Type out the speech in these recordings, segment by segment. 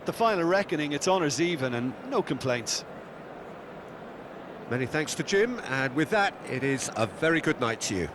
The final reckoning, it's honours even and no complaints. Many thanks to Jim, and with that, it is a very good night to you.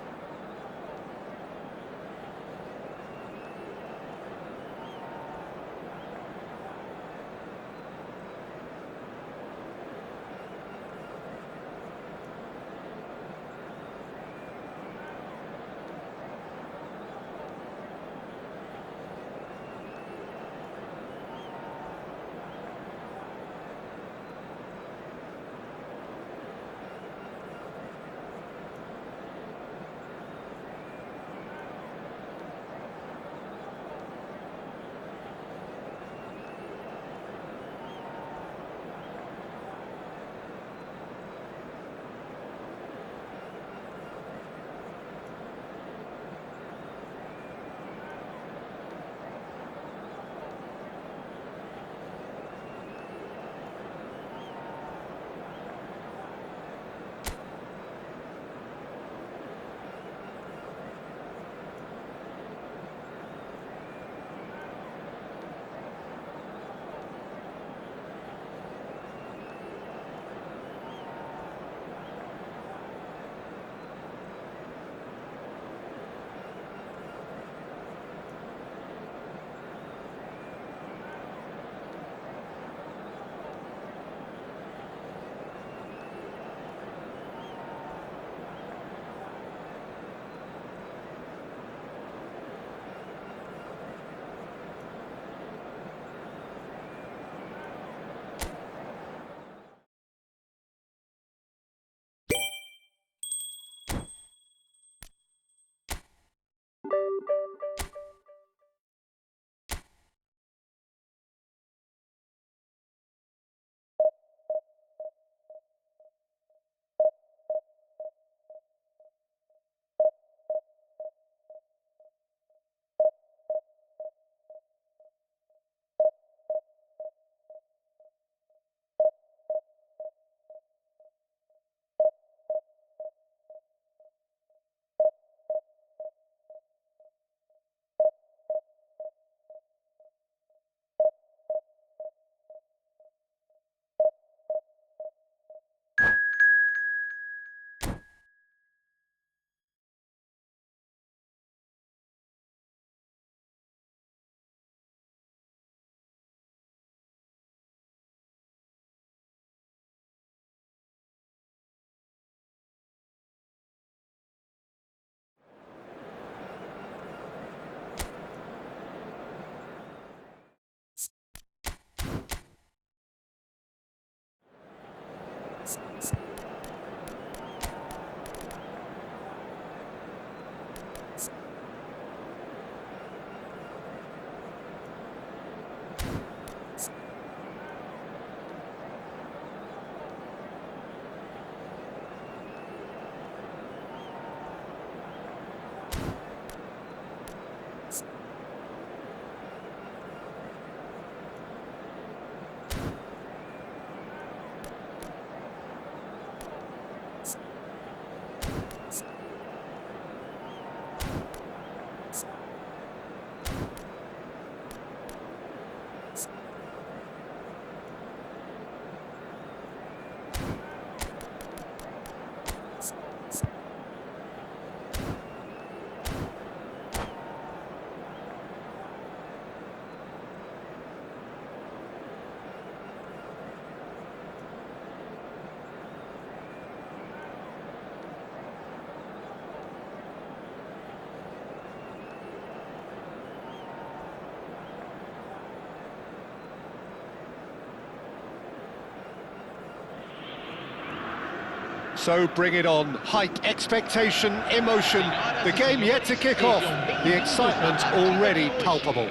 So bring it on. Height, expectation, emotion. The game yet to kick off. The excitement already palpable.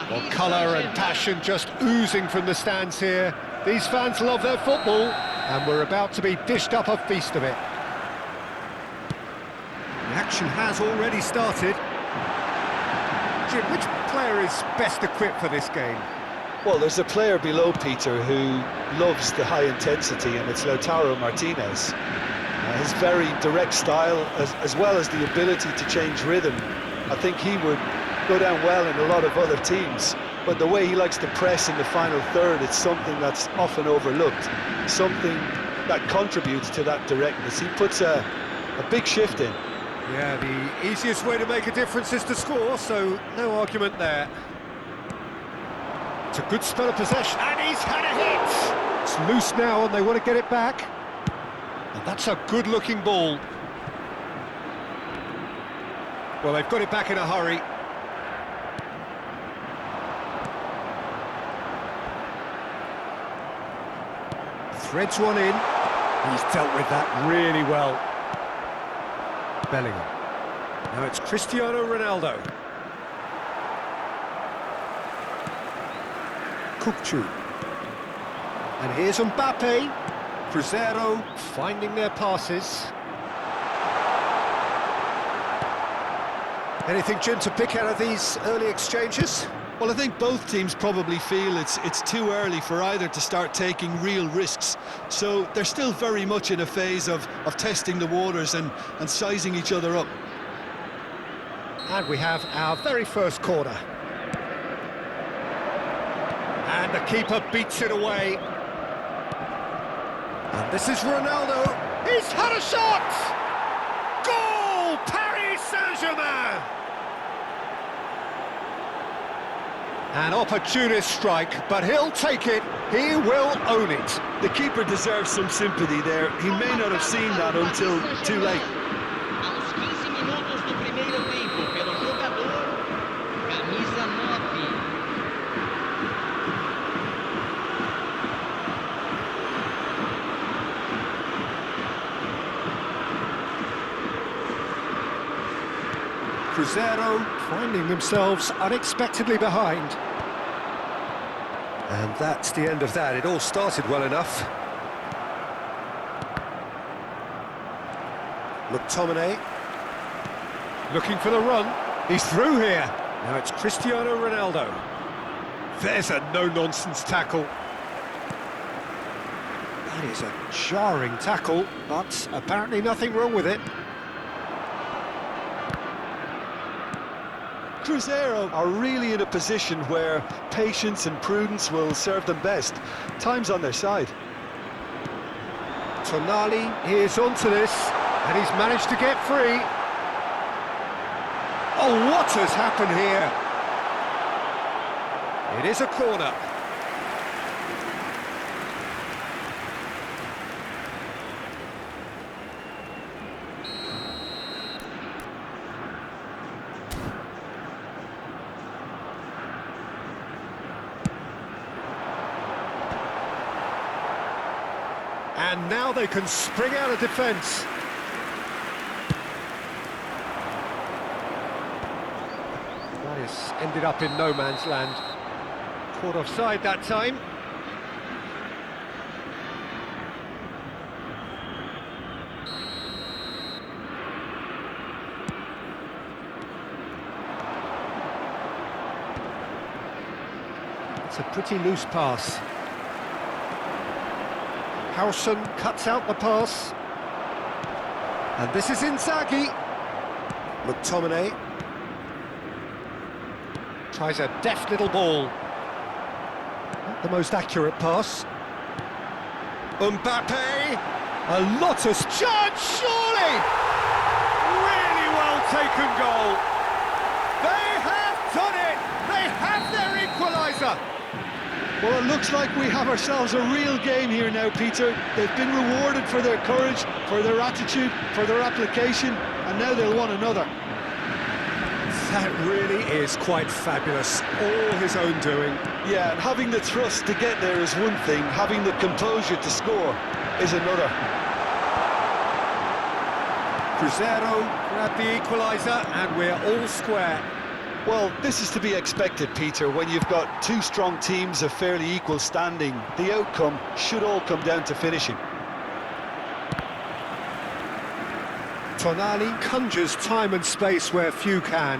Well, colour and passion just oozing from the stands here. These fans love their football, and we're about to be dished up a feast of it. The action has already started. Jim, which player is best equipped for this game? Well, there's a player below Peter who loves the high intensity, and it's Lautaro Martinez. His very direct style, as well as the ability to change rhythm, I think he would go down well in a lot of other teams, but the way he likes to press in the final third, it's something that's often overlooked, something that contributes to that directness. He puts a big shift in. Yeah, the easiest way to make a difference is to score, so no argument there. It's a good spell of possession, and he's had a hit! It's loose now, and they want to get it back. And that's a good-looking ball. Well, they've got it back in a hurry. Threads one in. He's dealt with that really well. Bellingham. Now it's Cristiano Ronaldo. Kukçu. And here's Mbappe. Cruzeiro finding their passes. Anything, Jim, to pick out of these early exchanges? Well, I think both teams probably feel it's too early for either to start taking real risks. So they're still very much in a phase of testing the waters and sizing each other up. And we have our very first corner. And the keeper beats it away. And this is Ronaldo. He's had a shot! Goal! Paris Saint-Germain! An opportunist strike, but he'll take it. He will own it. The keeper deserves some sympathy there. He may not have seen that until too late. Aos 15 minutos do primeiro tempo, pelo jogador, camisa 9. Cruzeiro finding themselves unexpectedly behind. And that's the end of that. It all started well enough. McTominay looking for the run. He's through here. Now it's Cristiano Ronaldo. There's a no-nonsense tackle. That is a jarring tackle, but apparently nothing wrong with it. Cruzeiro are really in a position where patience and prudence will serve them best. Time's on their side. Tonali is onto this, and he's managed to get free. Oh, what has happened here? It is a corner. And now they can spring out of defence. That has ended up in no man's land. Caught offside that time. It's a pretty loose pass. Howson cuts out the pass. And this is Inzaghi. McTominay tries a deft little ball. Not the most accurate pass. Mbappe. A Lotus chance, surely! Really well taken goal. They have done it! They have their equaliser! Well, it looks like we have ourselves a real game here now, Peter. They've been rewarded for their courage, for their attitude, for their application, and now they'll want another. That really is quite fabulous. All his own doing. Yeah, and having the thrust to get there is one thing, having the composure to score is another. Cruzeiro grab the equaliser, and we're all square. Well, this is to be expected, Peter. When you've got two strong teams of fairly equal standing, the outcome should all come down to finishing. Tonali conjures time and space where few can.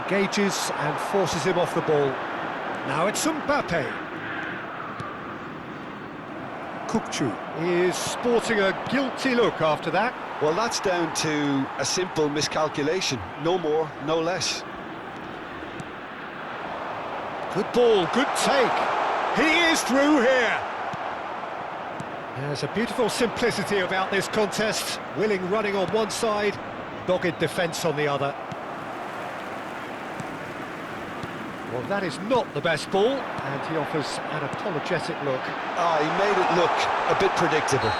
Engages and forces him off the ball. Now it's Mbappe. Kukçu is sporting a guilty look after that. Well, that's down to a simple miscalculation. No more, no less. Good ball, good take. He is through here. There's a beautiful simplicity about this contest. Willing running on one side, dogged defence on the other. Well, that is not the best ball, and he offers an apologetic look. He made it look a bit predictable.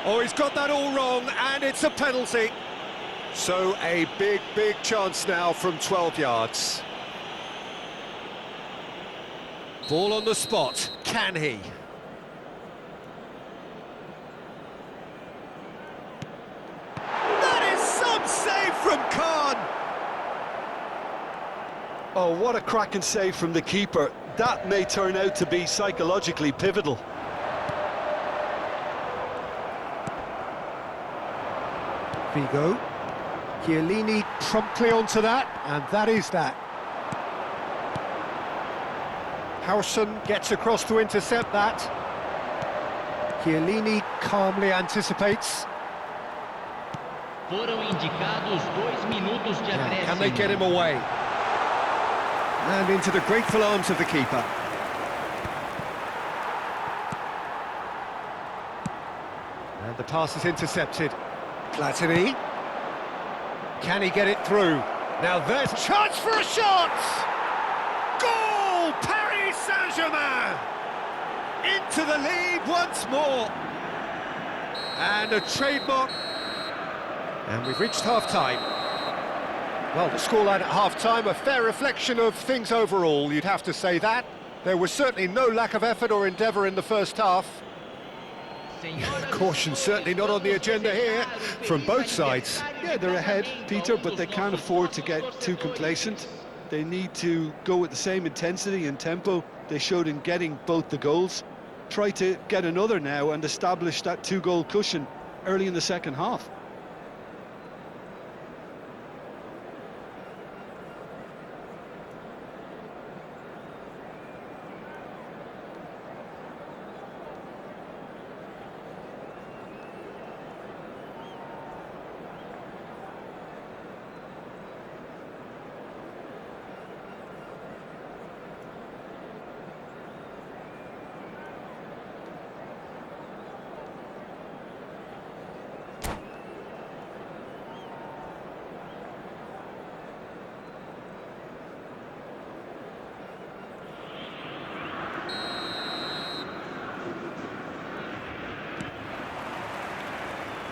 Oh, he's got that all wrong, and it's a penalty. So a big, big chance now from 12 yards. Ball on the spot. Can he? That is some save from Khan. Oh, what a cracking save from the keeper. That may turn out to be psychologically pivotal. Figo. Chiellini promptly onto that, and that is that. Howson gets across to intercept that. Chiellini calmly anticipates. Foram indicados 2 minutos de Now, acréscimo. can they get him away? And into the grateful arms of the keeper. And the pass is intercepted. Platini. Can he get it through? Now there's chance for a shot! Goal! Paris Saint-Germain! Into the lead once more. And a trademark. And we've reached half-time. Well, the scoreline at half-time, a fair reflection of things overall, you'd have to say that. There was certainly no lack of effort or endeavour in the first half. Caution certainly not on the agenda here, from both sides. Yeah, they're ahead, Peter, but they can't afford to get too complacent. They need to go with the same intensity and tempo they showed in getting both the goals. Try to get another now and establish that 2-goal cushion early in the second half.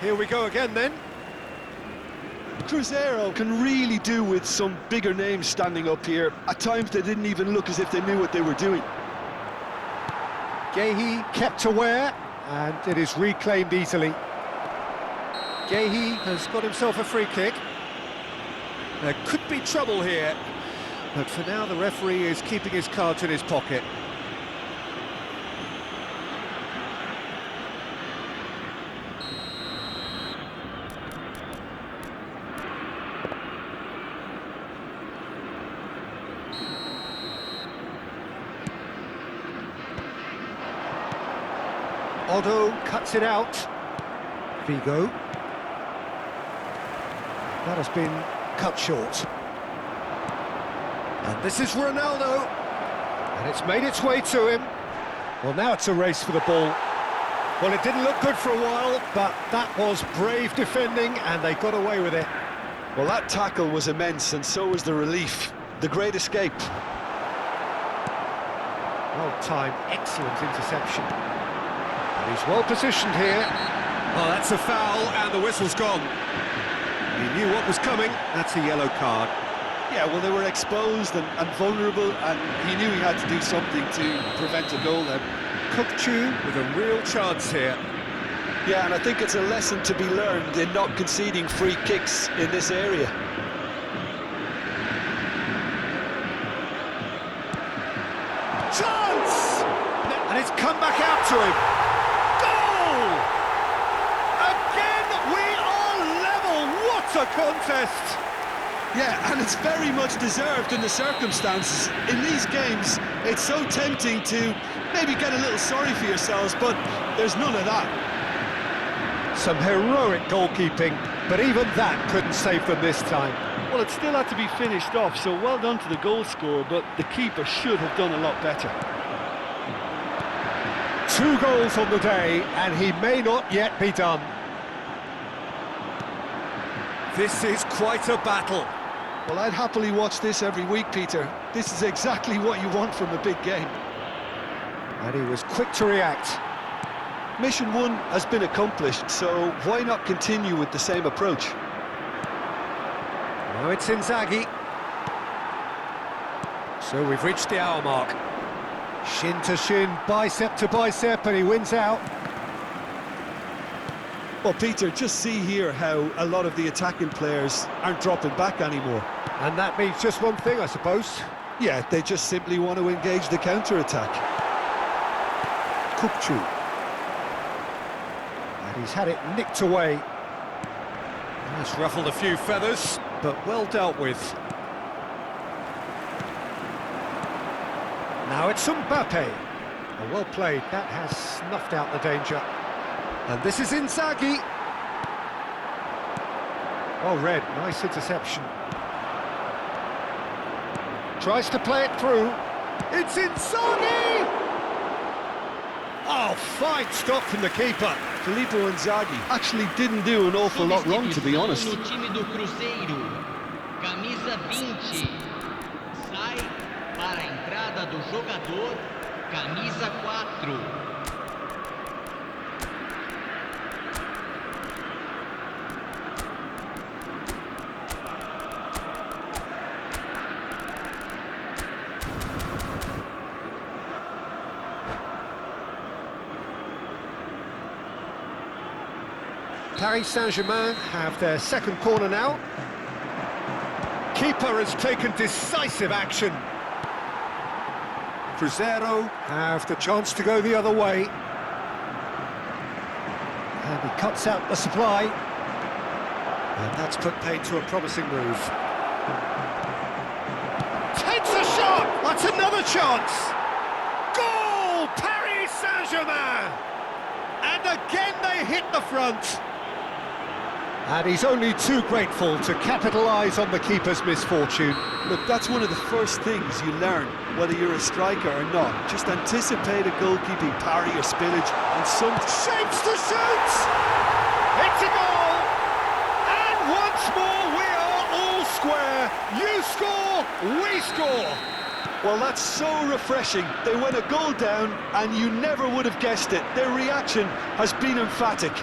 Here we go again then. Cruzeiro can really do with some bigger names standing up here. At times they didn't even look as if they knew what they were doing. Guehi kept aware, and it is reclaimed easily. Guehi has got himself a free kick. There could be trouble here, but for now the referee is keeping his cards in his pocket. Otto cuts it out. Figo. That has been cut short. And this is Ronaldo. And it's made its way to him. Well, now it's a race for the ball. Well, it didn't look good for a while, but that was brave defending, and they got away with it. Well, that tackle was immense, and so was the relief. The great escape. Well-timed, excellent interception. And he's well positioned here. Oh, that's a foul, and the whistle's gone. He knew what was coming. That's a yellow card. Yeah, well, they were exposed and vulnerable, and he knew he had to do something to prevent a goal then. Kukçu with a real chance here. Yeah, and I think it's a lesson to be learned in not conceding free kicks in this area. Chance! And it's come back out to him. Goal! Again, we are level. What a contest! Yeah, and it's very much deserved in the circumstances. In these games, it's so tempting to maybe get a little sorry for yourselves, but there's none of that. Some heroic goalkeeping, but even that couldn't save them this time. Well, it still had to be finished off, so well done to the goal scorer, but the keeper should have done a lot better. 2 goals on the day, and he may not yet be done. This is quite a battle. Well, I'd happily watch this every week, Peter. This is exactly what you want from a big game. And he was quick to react. Mission 1 has been accomplished, so why not continue with the same approach? Now it's Inzaghi. So we've reached the hour mark. Shin to shin, bicep to bicep, and he wins out. Well, Peter, just see here how a lot of the attacking players aren't dropping back anymore. And that means just one thing, I suppose. Yeah, they just simply want to engage the counter-attack. Kukçu. And he's had it nicked away. That's ruffled a few feathers, but well dealt with. Now it's Mbappe. Oh, well played, that has snuffed out the danger. And this is Inzaghi. Oh, Red, nice interception. Tries to play it through. It's Inzaghi! Oh, fine stop from the keeper. Filippo Inzaghi actually didn't do an awful lot wrong, to be honest. No time do Cruzeiro, camisa 20, sai para a entrada do jogador, camisa 4. Paris Saint-Germain have their second corner now. Keeper has taken decisive action. Cruzeiro have the chance to go the other way. And he cuts out the supply. And that's put paid to a promising move. Takes a shot! That's another chance! Goal! Paris Saint-Germain! And again they hit the front. And he's only too grateful to capitalise on the keeper's misfortune. Look, that's one of the first things you learn, whether you're a striker or not. Just anticipate a goalkeeping parry or spillage, and some Shapes to shoot! It's a goal! And once more we are all square. You score, we score. Well, that's so refreshing. They went a goal down, and you never would have guessed it. Their reaction has been emphatic.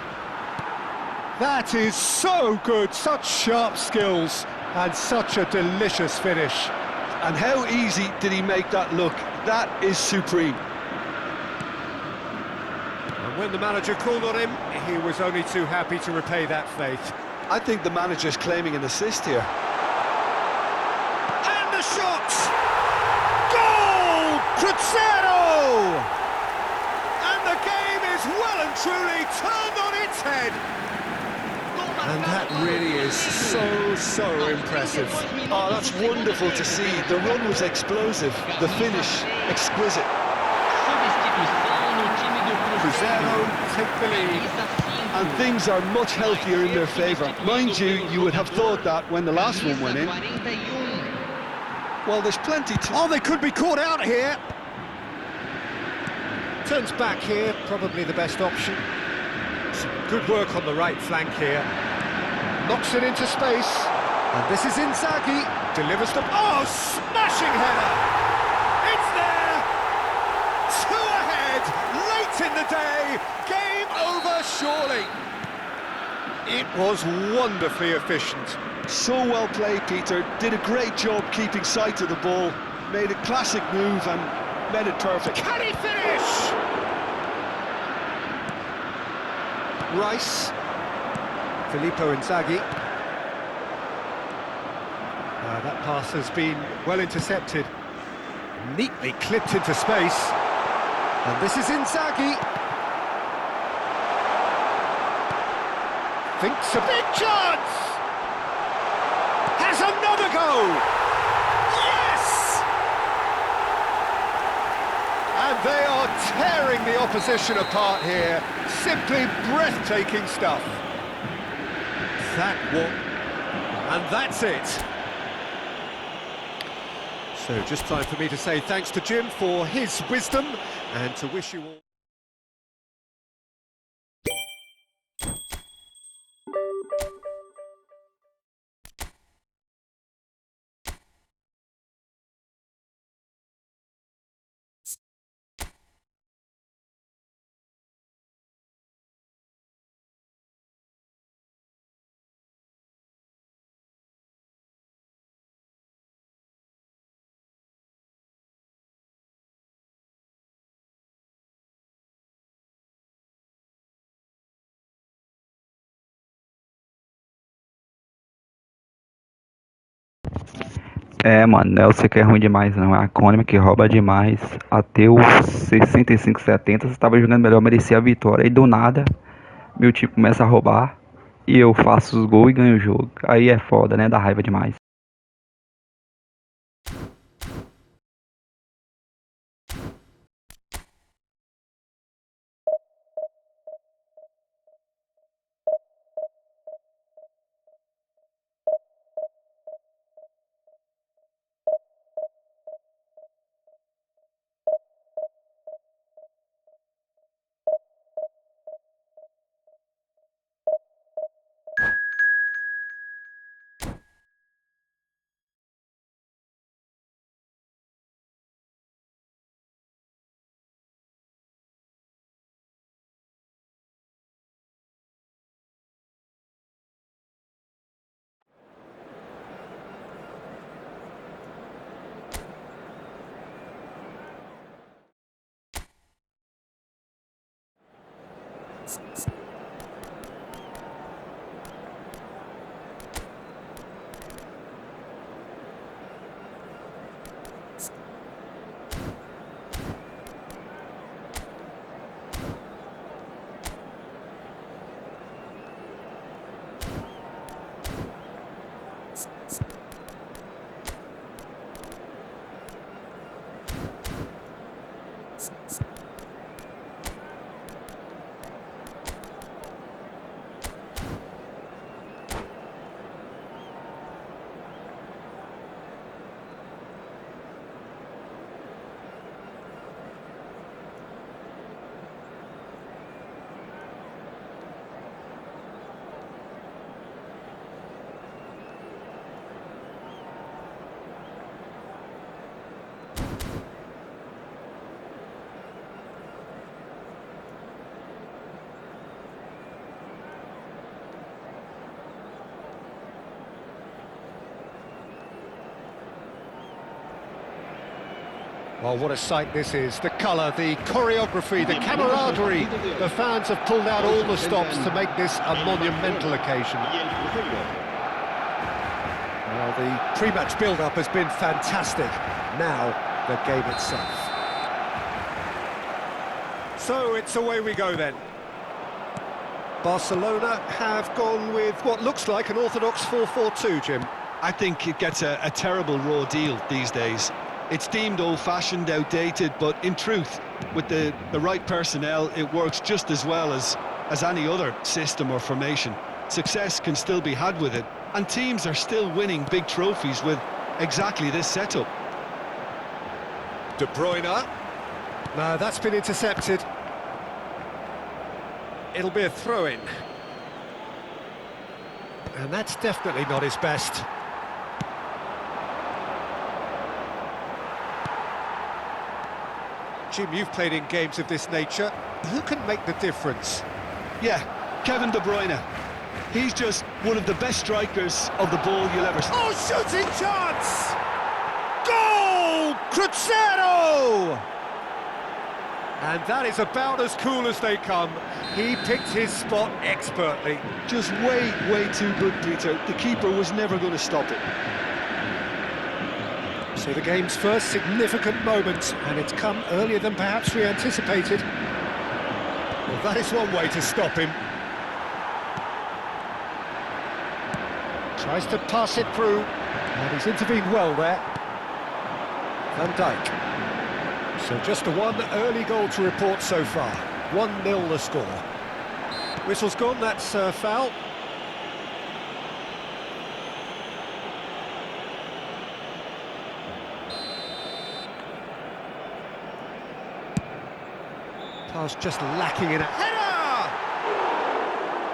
That is so good, such sharp skills, and such a delicious finish. And how easy did he make that look? That is supreme. And when the manager called on him, he was only too happy to repay that faith. I think the manager's claiming an assist here. And the shot! Goal! Cruzeiro! And the game is well and truly turned on its head. And that really is so impressive. Oh, that's wonderful to see. The run was explosive, the finish exquisite. Substituição no time do Cruzeiro take the lead. Camisa 5. And things are much healthier in their favour. Mind you would have thought that when the last one went in. Camisa 41. Well, there's plenty to... Oh, they could be caught out here. Turns back here, probably the best option. Some good work on the right flank here. Knocks it into space. And this is Inzaghi. Delivers the... Oh, smashing header! It's there! 2 ahead, late in the day. Game over, surely. It was wonderfully efficient. So well played, Peter. Did a great job keeping sight of the ball. Made a classic move and made it perfect. Can he finish? Rice. Filippo Inzaghi. That pass has been well intercepted. Neatly clipped into space. And this is Inzaghi. Thinks a big chance! Has another Yes! And they are tearing the opposition apart here. Simply breathtaking stuff. And that's it. So just time for me to say thanks to Jim for his wisdom and to wish you all... É, mano, não é você que é ruim demais, não. É a Konami que rouba demais. Até os 65, 70, você tava jogando melhor, merecia a vitória. E do nada, meu time começa a roubar. E eu faço os gols e ganho o jogo. Aí é foda, né? Dá raiva demais. Well, what a sight this is. The colour, the choreography, the camaraderie. The fans have pulled out all the stops to make this a monumental occasion. Well, the pre-match build-up has been fantastic. Now, the game itself. So, it's away we go then. Barcelona have gone with what looks like an orthodox 4-4-2, Jim. I think it gets a terrible raw deal these days. It's deemed old-fashioned, outdated, but in truth, with the right personnel, it works just as well as any other system or formation. Success can still be had with it, and teams are still winning big trophies with exactly this setup. De Bruyne. No, that's been intercepted. It'll be a throw-in. And that's definitely not his best. Jim, you've played in games of this nature. Who can make the difference? Yeah, Kevin De Bruyne. He's just one of the best strikers of the ball you'll ever see. Oh, shooting chance! Goal! Cruzeiro! And that is about as cool as they come. He picked his spot expertly. Just way too good, Peter. The keeper was never going to stop it. So the game's first significant moment, and it's come earlier than perhaps we anticipated. Well, that is one way to stop him. Tries to pass it through. And he's intervened well there. Van Dijk. So just a one early goal to report so far. 1-0 the score. Whistle's gone, that's foul. Pass just lacking in a header!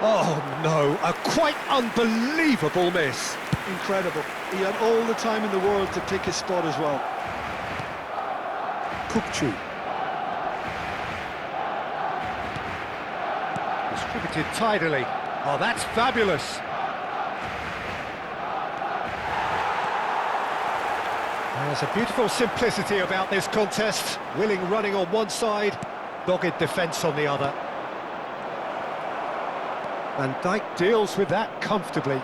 Oh no, a quite unbelievable miss. Incredible. He had all the time in the world to pick his spot as well. Kukçu. Distributed tidily. Oh, that's fabulous. There's a beautiful simplicity about this contest. Willing running on one side, dogged defence on the other. Van Dijk deals with that comfortably.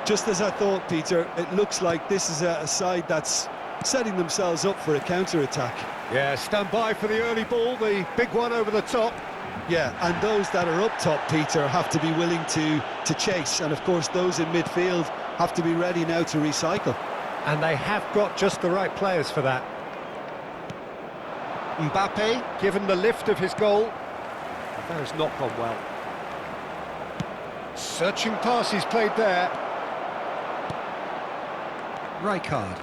Just as I thought, Peter, it looks like this is a side that's setting themselves up for a counter-attack. Yeah, stand by for the early ball, the big one over the top. Yeah, and those that are up top, Peter, have to be willing to chase. And of course, those in midfield have to be ready now to recycle. And they have got just the right players for that. Mbappe, given the lift of his goal. That has not gone well. Searching pass he's played there. Rijkaard.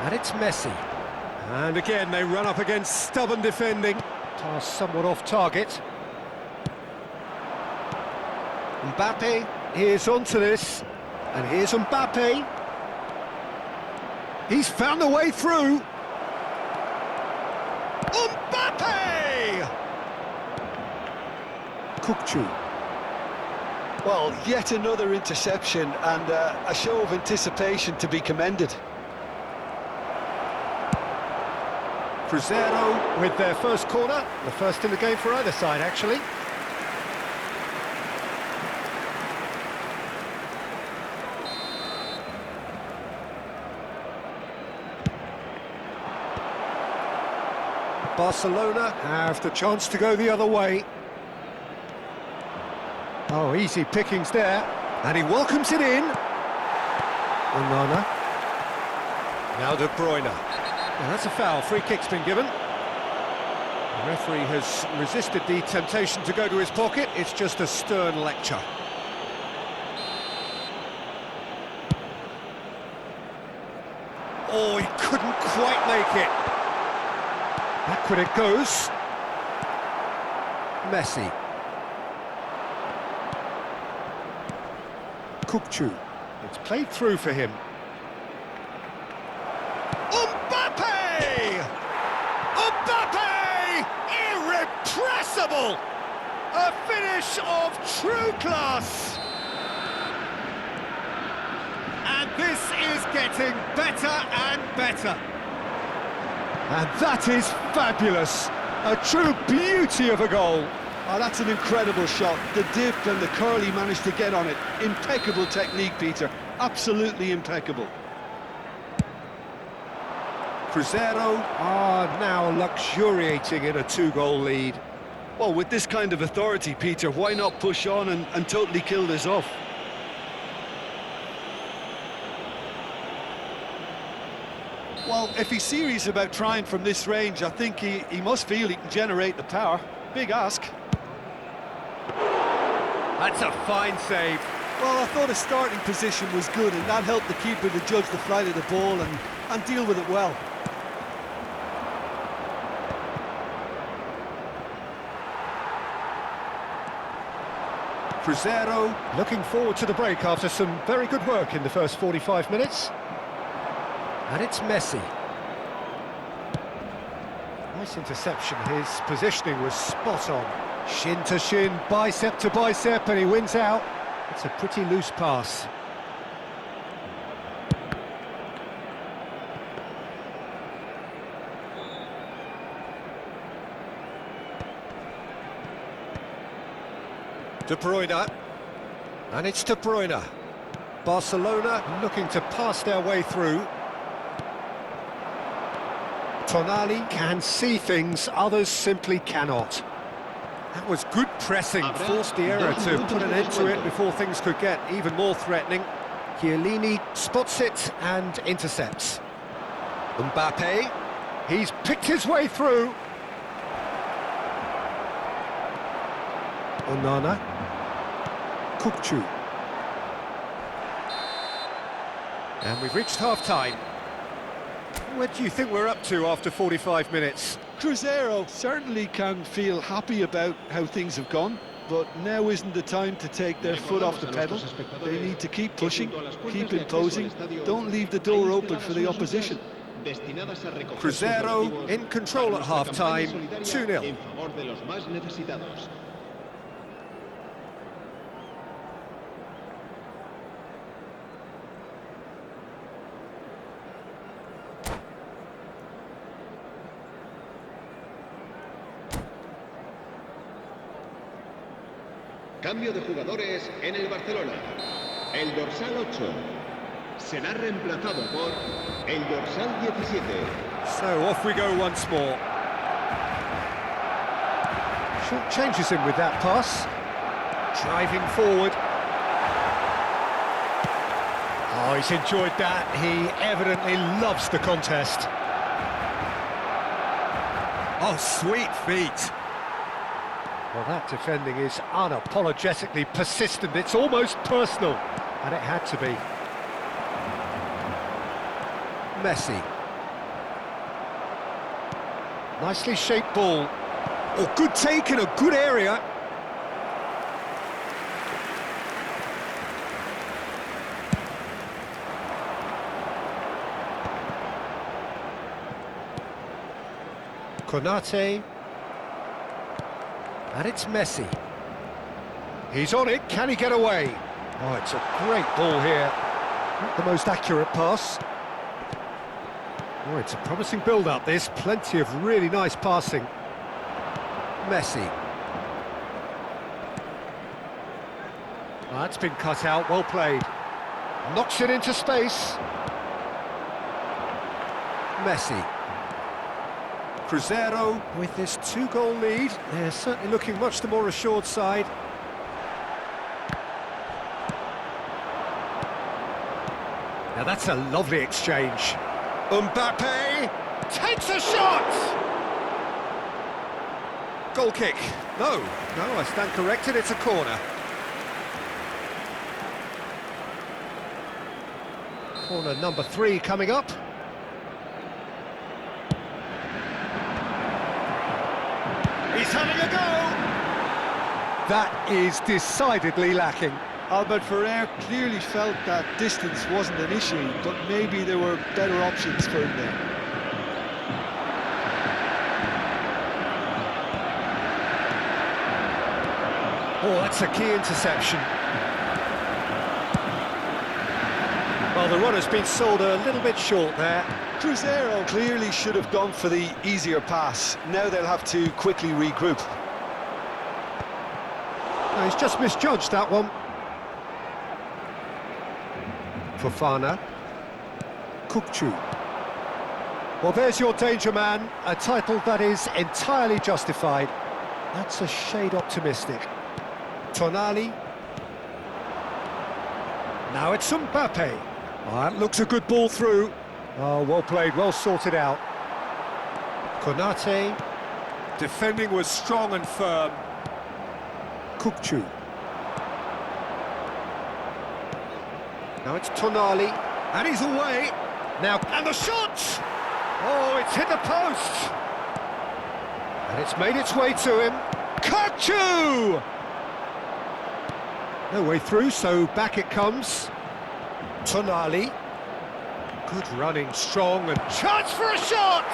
And it's Messi. And again, they run up against stubborn defending. Task somewhat off target. Mbappe is onto this. And here's Mbappe. He's found a way through. Mbappe! Kukçu. Well, yet another interception and a show of anticipation to be commended. Cruzeiro with their first corner, the first in the game for either side, actually. Barcelona have the chance to go the other way. Oh, easy pickings there, and he welcomes it in. Onana. Now De Bruyne. Well, that's a foul. Free kick's been given. The referee has resisted the temptation to go to his pocket. It's just a stern lecture. Oh, he couldn't quite make it. Backward it goes. Messi. Kukçu. It's played through for him. Mbappe! Mbappe! Irrepressible! A finish of true class! And this is getting better and better. And that is fabulous. A true beauty of a goal. Oh, that's an incredible shot. The dip and the curl he managed to get on it. Impeccable technique, Peter. Absolutely impeccable. Cruzeiro are now luxuriating in a two-goal lead. Well, with this kind of authority, Peter, why not push on and totally kill this off? Well, if he's serious about trying from this range, I think he must feel he can generate the power. Big ask. That's a fine save. Well, I thought his starting position was good, and that helped the keeper to judge the flight of the ball and deal with it well. Cruzeiro looking forward to the break after some very good work in the first 45 minutes. And it's Messi. Nice interception, his positioning was spot on. Shin to shin, bicep to bicep, and he wins out. It's a pretty loose pass. De Bruyne. And it's De Bruyne. Barcelona looking to pass their way through. Tonali can see things others simply cannot. That was good pressing, forced the error to put an end to it before things could get even more threatening. Chiellini spots it and intercepts. Mbappe, he's picked his way through. Onana, Kukçu. And we've reached half-time. What do you think we're up to after 45 minutes? Cruzeiro certainly can feel happy about how things have gone, but now isn't the time to take their foot off the pedal. They need to keep pushing, keep imposing, don't leave the door open for the opposition. Cruzeiro in control at half-time, 2-0. Cambio de jugadores en el Barcelona. El dorsal 8 será reemplazado por el dorsal 17. So off we go once more. Short changes him with that pass. Driving forward. Oh, he's enjoyed that. He evidently loves the contest. Oh, sweet feet. Well, that defending is unapologetically persistent. It's almost personal, and it had to be. Messi. Nicely shaped ball. Oh, good take in a good area. Konate. And it's Messi. He's on it, can he get away? Oh, it's a great ball here. Not the most accurate pass. Oh, it's a promising build-up, this. Plenty of really nice passing. Messi. Oh, that's been cut out, well played. Knocks it into space. Messi. Cruzeiro with this 2-goal lead. They're certainly looking much the more assured side. Now that's a lovely exchange. Mbappe takes a shot! Goal kick. No, I stand corrected, it's a corner. Corner number 3 coming up. He's having a go! That is decidedly lacking. Albert Ferrer clearly felt that distance wasn't an issue, but maybe there were better options for him there. Oh, that's a key interception. Well, the runner's been sold a little bit short there. Cruzeiro clearly should have gone for the easier pass. Now they'll have to quickly regroup. No, he's just misjudged that one. Fofana. Kukçu. Well, there's your danger man, a title that is entirely justified. That's a shade optimistic. Tonali. Now it's Mbappe. Oh, that looks a good ball through. Oh, well played, well sorted out. Konate. Defending was strong and firm. Kukçu. Now it's Tonali, and he's away. Now, and the shot! Oh, it's hit the post! And it's made its way to him. Kukçu! No way through, so back it comes. Tonali. Good running, strong, and chance for a shot!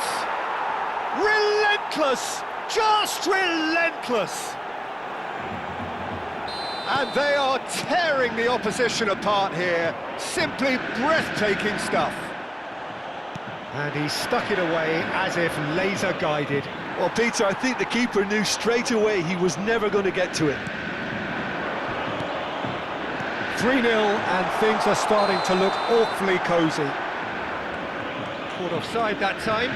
Relentless! Just relentless! And they are tearing the opposition apart here. Simply breathtaking stuff. And he stuck it away as if laser-guided. Well, Peter, I think the keeper knew straight away he was never going to get to it. 3-0, and things are starting to look awfully cosy. Caught offside that time.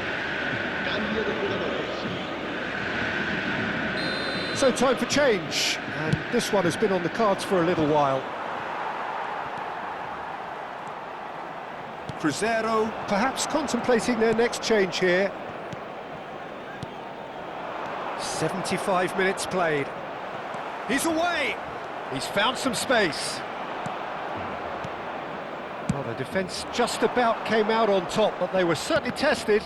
Cambio de jugadores. So time for change, and this one has been on the cards for a little while. Cruzeiro perhaps contemplating their next change here. 75 minutes played. He's away! He's found some space. Well, the defence just about came out on top, but they were certainly tested.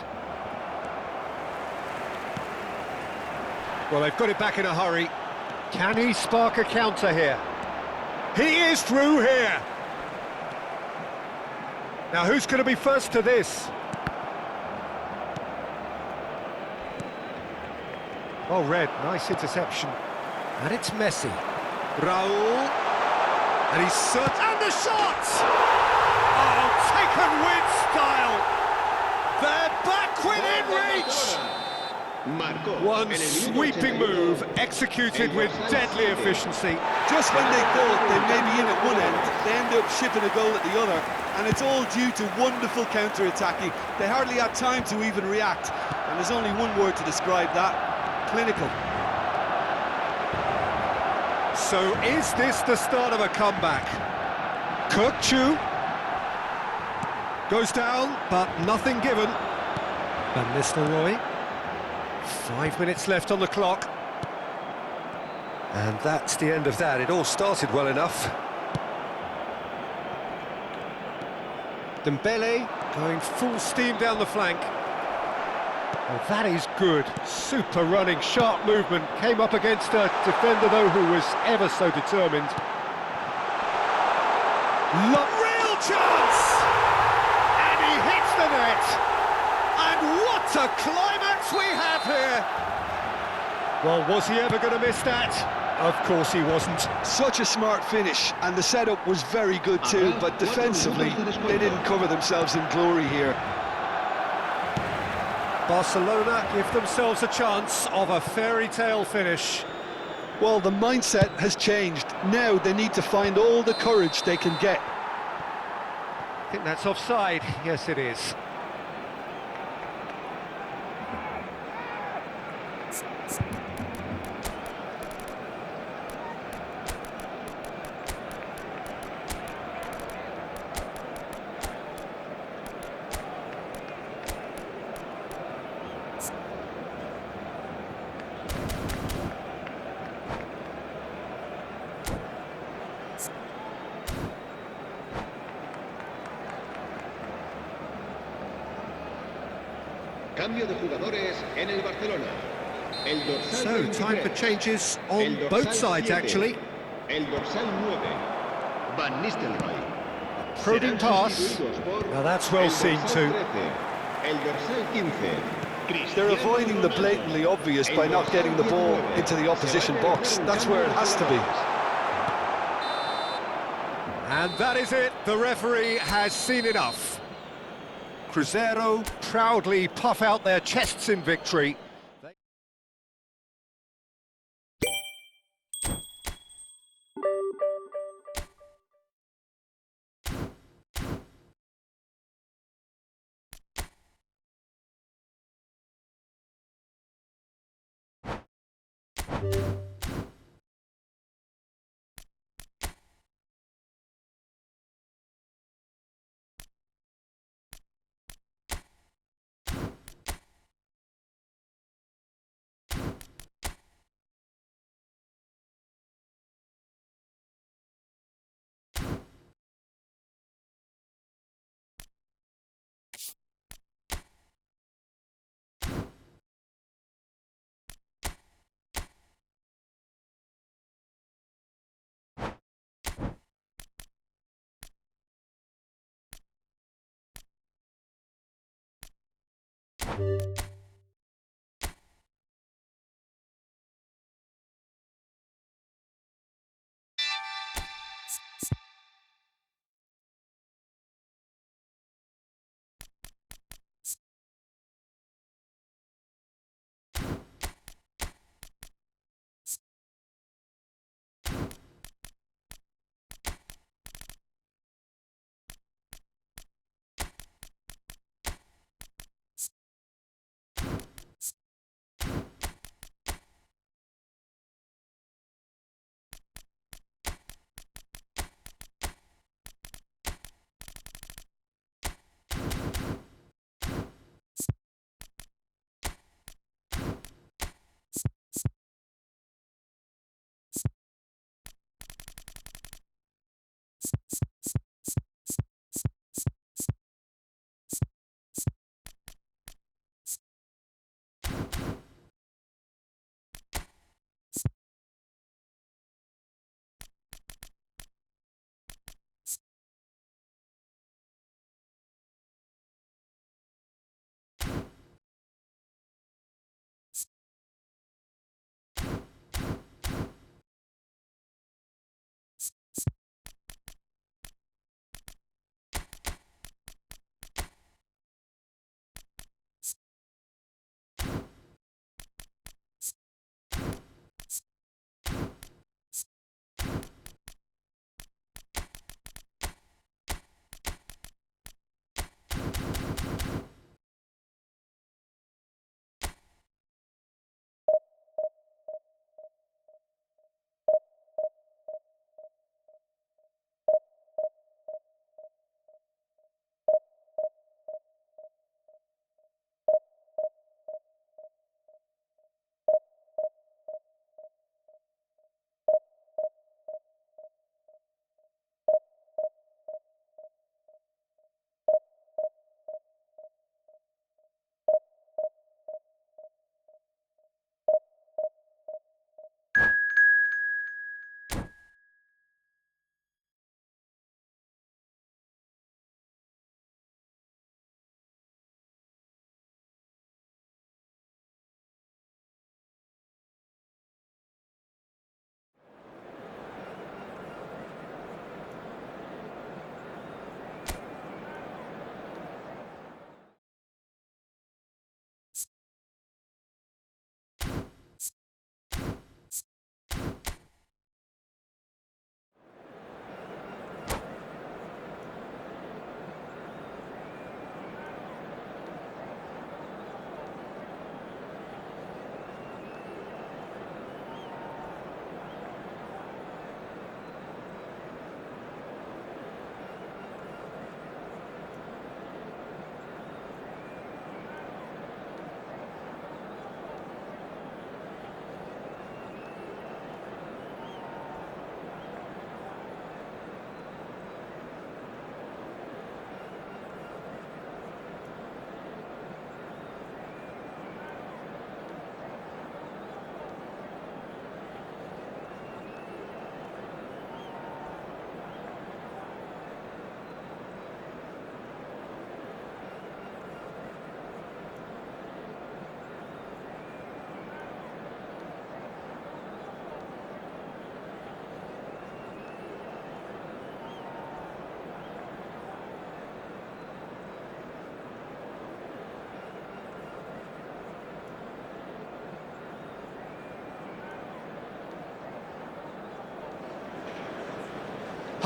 Well, they've got it back in a hurry. Can he spark a counter here? He is through here! Now, who's going to be first to this? Well read, nice interception. And it's Messi. Raul. And he's certain. And the shot! Oh, taken with style! They're back within reach! One sweeping move, executed with deadly efficiency. Just when they thought they may be in at one end, they end up shipping a goal at the other, and it's all due to wonderful counter-attacking. They hardly had time to even react, and there's only one word to describe that: clinical. So is this the start of a comeback? Kirkchu goes down, but nothing given. Van Nistelrooy. 5 minutes left on the clock. And that's the end of that. It all started well enough. Dembele going full steam down the flank. Well, that is good. Super running, sharp movement. Came up against a defender, though, who was ever so determined. Real chance! And he hits the net! And what a climax we have here! Well, was he ever going to miss that? Of course he wasn't. Such a smart finish, and the setup was very good too, but defensively, they didn't cover themselves in glory here. Barcelona give themselves a chance of a fairy tale finish. Well, the mindset has changed. Now they need to find all the courage they can get. I think that's offside. Yes, it is. Cambio de jugadores en el Barcelona. El dorsal So, 23, time for changes el on dorsal both sides, 7, actually. El dorsal 9, Van Nistelrooy. Probing Serán pass. sustituidos por Now that's well el seen dorsal too. 13, el dorsal 15. They're Cristiano avoiding the Ronaldo. blatantly obvious by El not dorsal getting the ball 19 into the se opposition va a box. realizar un That's cambio where it de has to be. jugadores. And that is it. The referee has seen enough. Cruzeiro proudly puff out their chests in victory.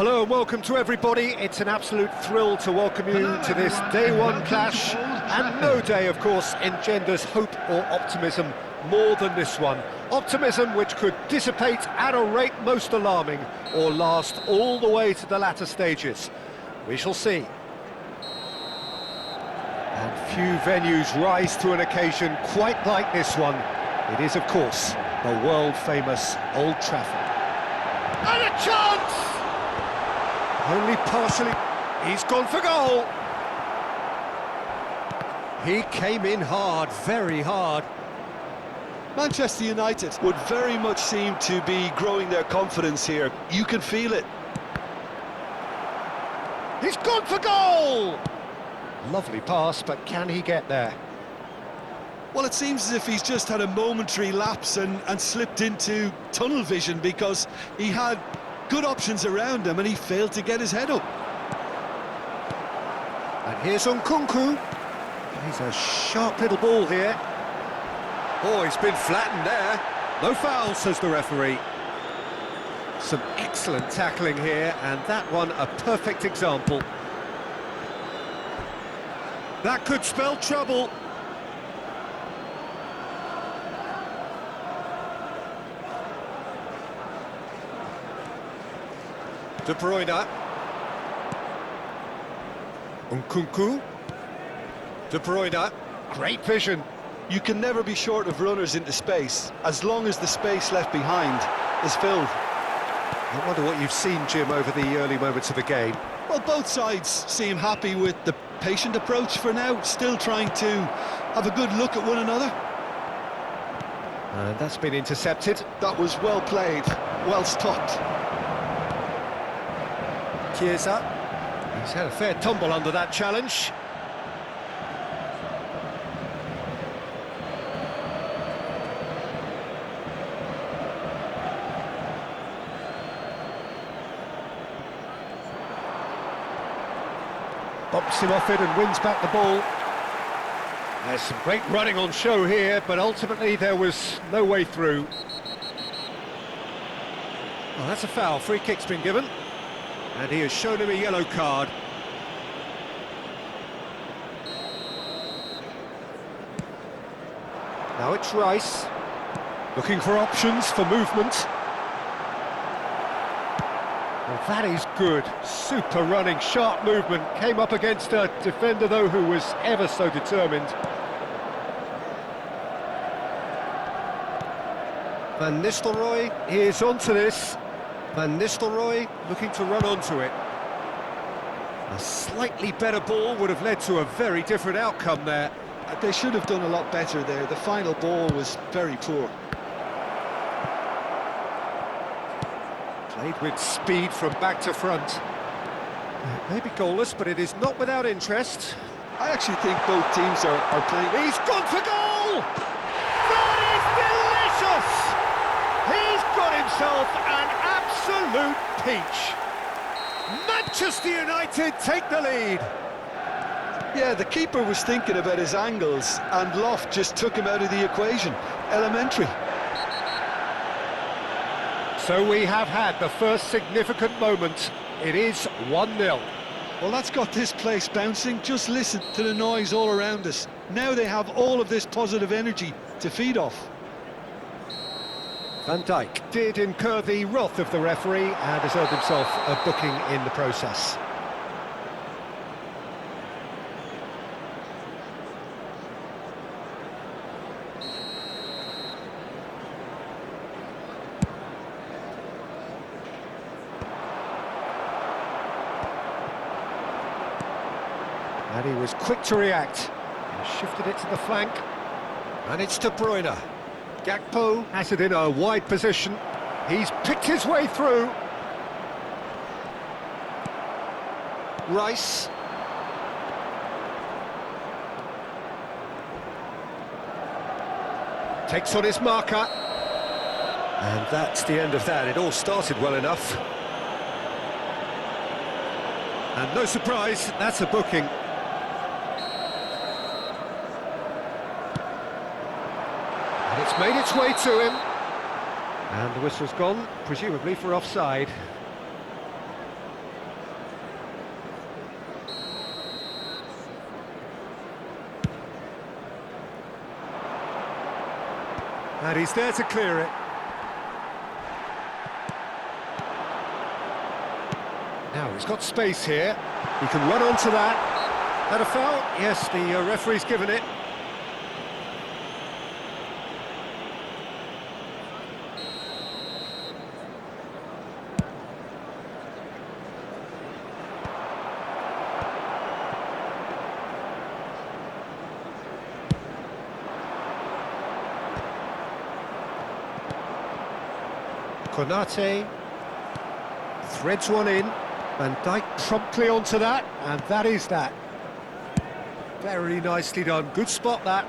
Hello and welcome to everybody. It's an absolute thrill to welcome you to this day one clash, and no day, of course, engenders hope or optimism more than this one. Optimism which could dissipate at a rate most alarming, or last all the way to the latter stages. We shall see. And few venues rise to an occasion quite like this one. It is, of course, the world-famous Old Trafford. And a chance! Only partially. He's gone for goal. He came in hard, very hard. Manchester United would very much seem to be growing their confidence here. You can feel it. He's gone for goal! Lovely pass, but can he get there? Well, it seems as if he's just had a momentary lapse and slipped into tunnel vision, because he had good options around him and he failed to get his head up. And here's Nkunku. He's a sharp little ball here. Oh, he's been flattened there. No foul, says the referee. Some excellent tackling here, and that one a perfect example. That could spell trouble. De Bruyne. Nkunku. De Bruyne. Great vision. You can never be short of runners into space, as long as the space left behind is filled. I wonder what you've seen, Jim, over the early moments of the game. Well, both sides seem happy with the patient approach for now, still trying to have a good look at one another. And that's been intercepted. That was well played, well stopped. Chiesa. He's had a fair tumble under that challenge. Bumps him off it and wins back the ball. There's some great running on show here, but ultimately there was no way through. Well, that's a foul. Free kick's been given. And he has shown him a yellow card. Now it's Rice. Looking for options for movement. Well, that is good. Super running, sharp movement. Came up against a defender, though, who was ever so determined. Van Nistelrooy is onto this. Van Nistelrooy looking to run onto it. A slightly better ball would have led to a very different outcome there. They should have done a lot better there. The final ball was very poor. Played with speed from back to front. It may be goalless, but it is not without interest. I actually think both teams are playing. He's gone for goal! That is delicious! He's got himself an absolute peach. Manchester United take the lead. Yeah, the keeper was thinking about his angles, and Loft just took him out of the equation. Elementary. So we have had the first significant moment. It is 1-0. Well, that's got this place bouncing. Just listen to the noise all around us. Now they have all of this positive energy to feed off. Van Dijk did incur the wrath of the referee and has earned himself a booking in the process. And he was quick to react. He shifted it to the flank. And it's De Bruyne. Gakpo has it in a wide position. He's picked his way through. Rice. Takes on his marker. And that's the end of that. It all started well enough. And no surprise, that's a booking. And it's made its way to him. And the whistle's gone, presumably for offside. And he's there to clear it. Now he's got space here. He can run onto that. That a foul? Yes, the referee's given it. Konate threads one in. Van Dijk promptly onto that, and that is that. Very nicely done. Good spot, that.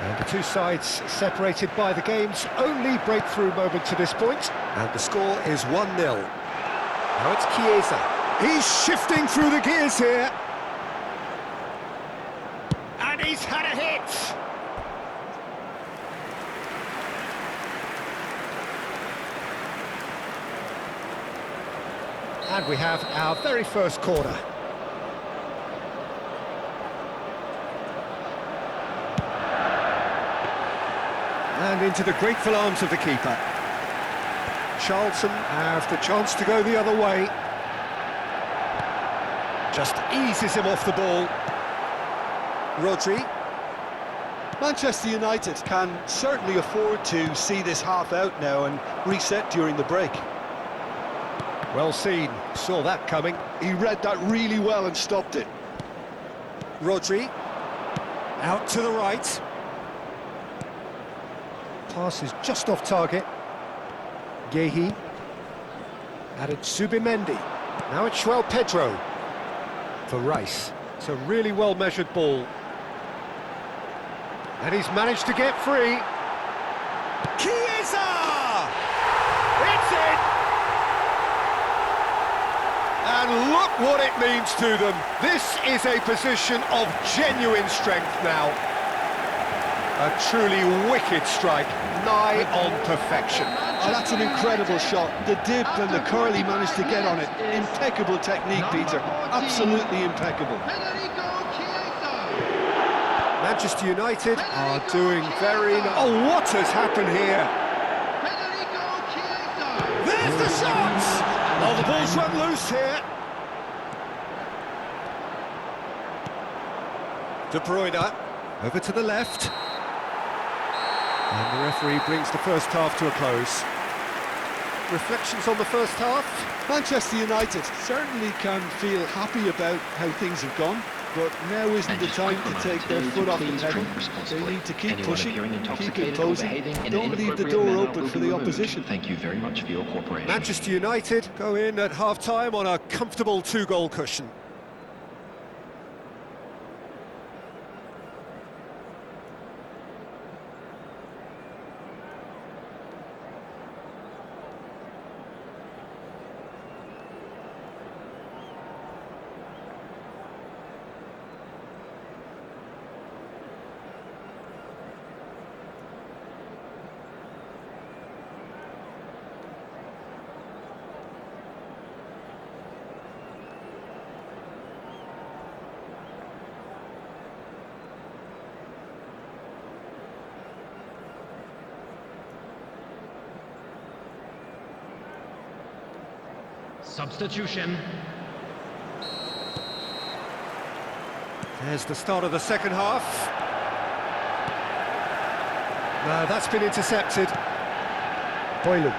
And the two sides separated by the game's only breakthrough moment to this point. And the score is 1-0. Now it's Chiesa. He's shifting through the gears here. And he's had a hit. And we have our very first corner. And into the grateful arms of the keeper. Charlton have the chance to go the other way. Just eases him off the ball. Rodri. Manchester United can certainly afford to see this half out now and reset during the break. Well seen, saw that coming. He read that really well and stopped it. Rodri, out to the right. Pass is just off target. Gehi. Added Subimendi. Now it's João Pedro. For Rice. It's a really well-measured ball. And he's managed to get free. Chiesa! It's in! And look what it means to them. This is a position of genuine strength now. A truly wicked strike, nigh on perfection. Oh, that's an incredible shot. The dip and the curl he managed to get on it. Impeccable technique, Peter. Absolutely impeccable. Manchester United are doing very nice. Oh, what has happened here? There's the shot! Oh, the ball's run loose here. De Bruyne, over to the left. And the referee brings the first half to a close. Reflections on the first half? Manchester United certainly can feel happy about how things have gone, but now isn't the time to take their foot off the pedal. They need to keep pushing, keep imposing, don't leave the door open for the opposition. Thank you very much for your cooperation. Manchester United go in at half-time on a comfortable two-goal cushion. Substitution. There's the start of the second half. No, that's been intercepted. Boylu.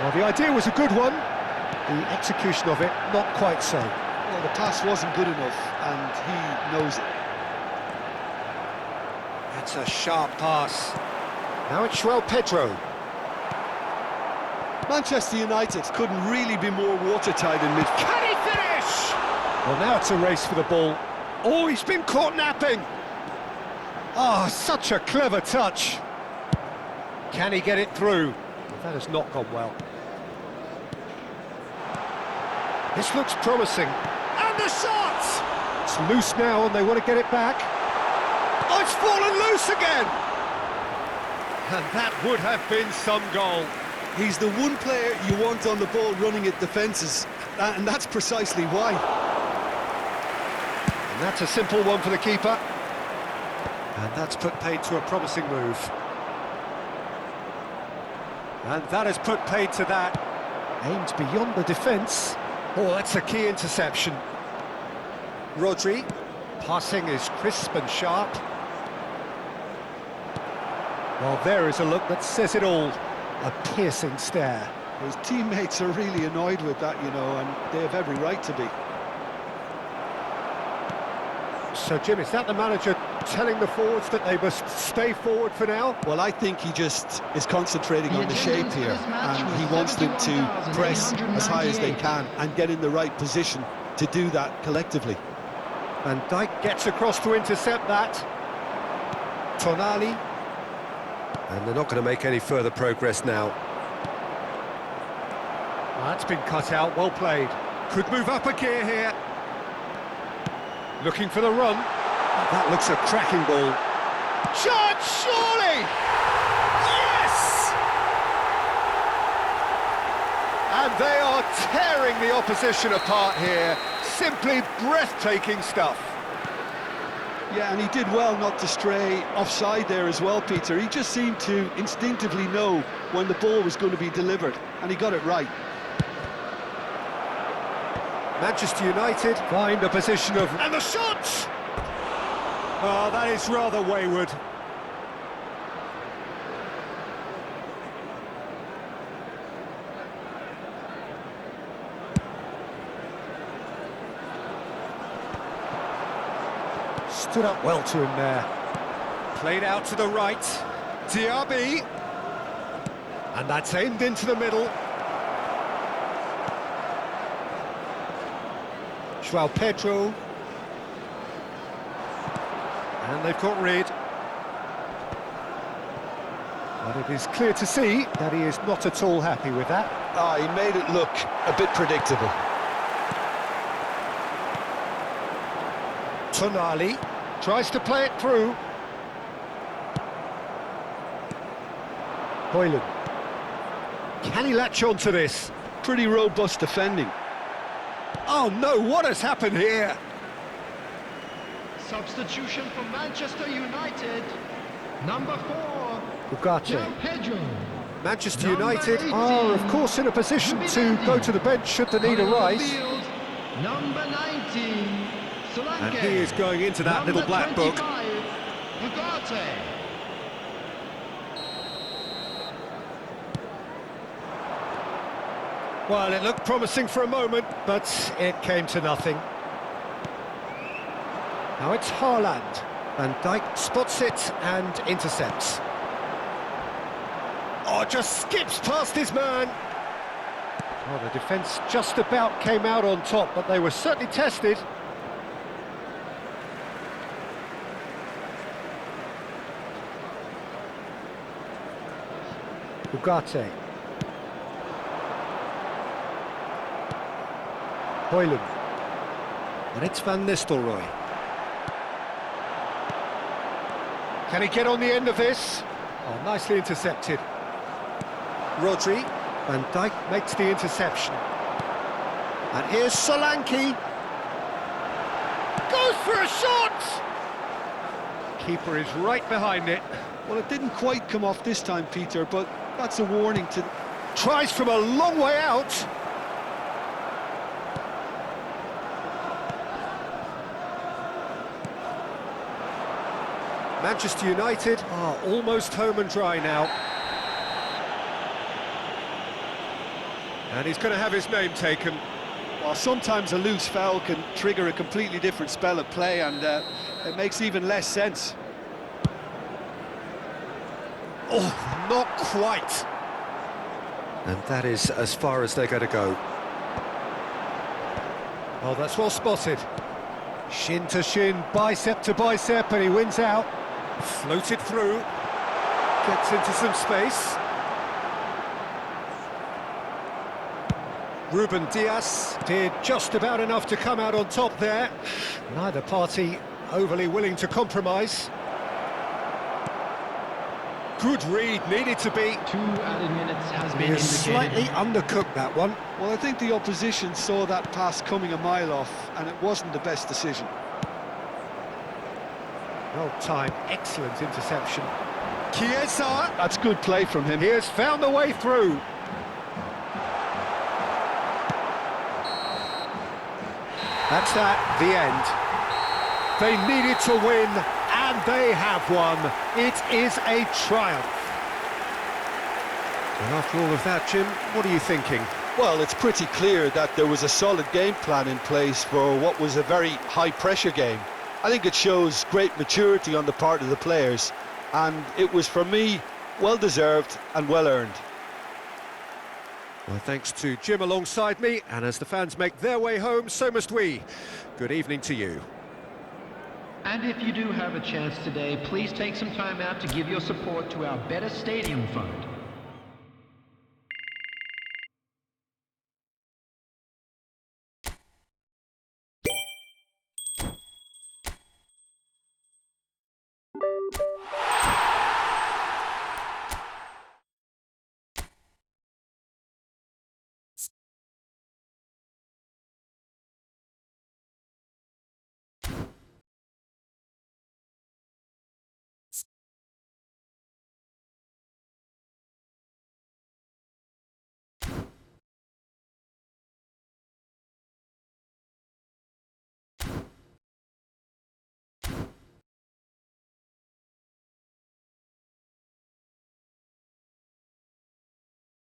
Well, the idea was a good one. The execution of it, not quite so. Well, the pass wasn't good enough, and he knows it. That's a sharp pass. Now it's João Pedro. Manchester United couldn't really be more watertight in midfield. Can he finish? Well, now it's a race for the ball. Oh, he's been caught napping. Oh, such a clever touch. Can he get it through? That has not gone well. This looks promising. And the shot! It's loose now and they want to get it back. Oh, it's fallen loose again! And that would have been some goal. He's the one player you want on the ball running at defences, and that's precisely why. And that's a simple one for the keeper. And that's put paid to a promising move. And that has put paid to that. Aimed beyond the defence. Oh, that's a key interception. Rodri. Passing is crisp and sharp. Well, there is a look that says it all. A piercing stare. His teammates are really annoyed with that, you know, and they have every right to be. So, Jim, is that the manager telling the forwards that they must stay forward for now? Well, I think he just is concentrating on the shape here, and he wants them to press as high as they can and get in the right position to do that collectively. Van Dijk gets across to intercept that. Tonali. And they're not going to make any further progress now. That's been cut out, well played. Could move up a gear here. Looking for the run. That looks a cracking ball. Chance, surely! Yes! And they are tearing the opposition apart here. Simply breathtaking stuff. Yeah, and he did well not to stray offside there as well, Peter. He just seemed to instinctively know when the ball was going to be delivered, and he got it right. Manchester United find a position of... And the shot! Oh, that is rather wayward. Stood up well to him there. Played out to the right. Diaby. And that's aimed into the middle. João Pedro. And they've got rid. But it is clear to see that he is not at all happy with that. He made it look a bit predictable. Tonali tries to play it through. Højlund. Can he latch on to this? Pretty robust defending. Oh no, what has happened here? Substitution for Manchester United. Number 4. Ugarte. João Pedro. Manchester Number United 18. are, of course, in a position to go to the bench should the need On the arise. field, number 19. Solanke. And he is going into that Number little black book. 25, Ugarte. Well, it looked promising for a moment, but it came to nothing. Now it's Haaland. Van Dijk spots it and intercepts. Oh, just skips past his man. Well, the defence just about came out on top, but they were certainly tested. Ugarte. Højlund. And it's Van Nistelrooy. Can he get on the end of this? Oh, nicely intercepted. Rodri. Van Dijk makes the interception. And here's Solanke. Goes for a shot! Keeper is right behind it. Well, it didn't quite come off this time, Peter, but that's a warning to... Tries from a long way out. Manchester United are almost home and dry now. And he's going to have his name taken. Well, sometimes a loose foul can trigger a completely different spell of play, and it makes even less sense. Oh, not quite. And that is as far as they're going to go. Oh, that's well spotted. Shin to shin, bicep to bicep, and he wins out. Floated through. Gets into some space. Ruben Dias did just about enough to come out on top there. Neither party overly willing to compromise. Good read, needed to be. 2 added minutes has been He is slightly indicated. undercooked, that one. Well, I think the opposition saw that pass coming a mile off, and it wasn't the best decision. Well timed, excellent interception. Chiesa, That's good play from him. he has found the way through. That's that, the end. They needed to win, and they have won. It is a triumph. And after all of that, Jim, what are you thinking? Well, it's pretty clear that there was a solid game plan in place for what was a very high-pressure game. I think it shows great maturity on the part of the players, and it was, for me, well-deserved and well-earned. Well, thanks to Jim alongside me, and as the fans make their way home, so must we. Good evening to you. And if you do have a chance today, please take some time out to give your support to our Better Stadium Fund.